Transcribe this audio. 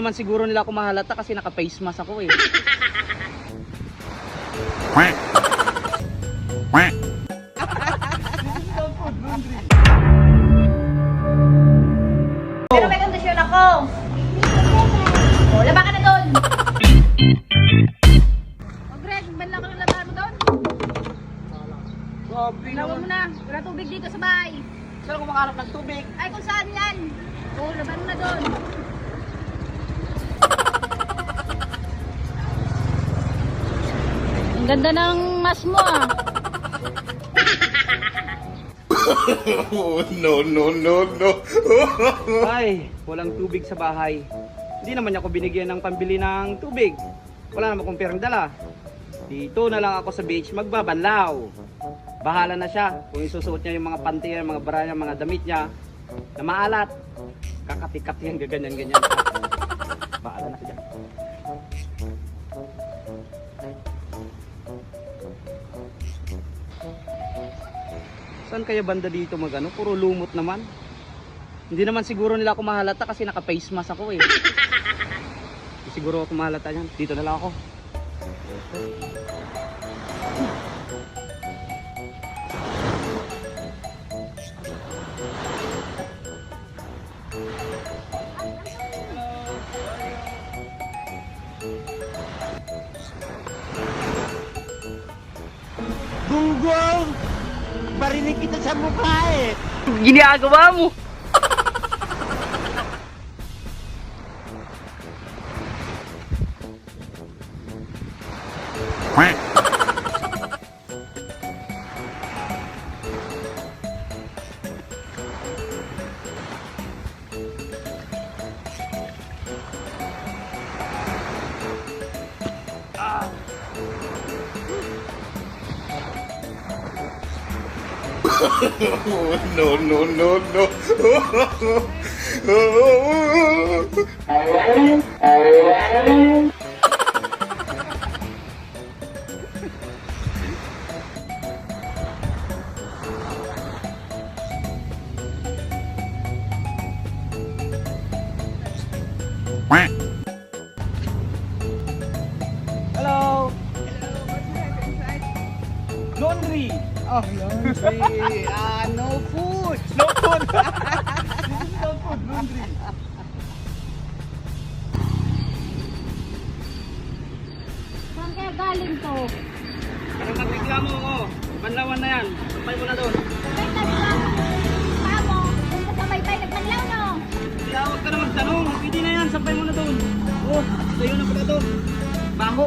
Naman siguro nila ako mahalata kasi naka-face mask ako eh. Pero may kondisyon ako. O, laba ka na doon. O, Greg, banla ko ng laba mo doon. Lawan mo na. Wala tubig dito sa bahay. Saan ako makahanap ng tubig? Ay, kung saan yan? O, laban mo na doon. Ang ganda ng mas mo ah. Oh, no, no, no, no. Ay, walang tubig sa bahay. Hindi naman niya ako binigyan ng pambili ng tubig. Wala naman akong perang dala. Dito na lang ako sa beach magbabanlaw. Bahala na siya kung isusuot niya yung mga panty niya, mga bra niya, mga damit niya na maalat. Kakati-kati yan, ganyan-ganyan. Bahala na siya. Saan kaya banda dito magano? Puro lumot naman. Hindi naman siguro nila ako mahalata kasi naka-face mask ako eh. Hindi siguro ako mahalata yan. Dito na lang ako. Gunggong! Barinig kita sa mukha eh! Ginagawa mo! Oh, no, no, no, no. Hello! Laundry! Oh, laundry! No food! No food! No food, laundry! Saan kaya galing to? Anong nagtigla mo ko? Banlawan na yan. Sampay mo na doon. Sabay tayo lang. Tamo, kung kasabay tayo nagpanlaw no? Tiyawag ka na magtanong. Pwede na yan. Sampay mo na doon. Oh, sa'yo na pala to. Baho.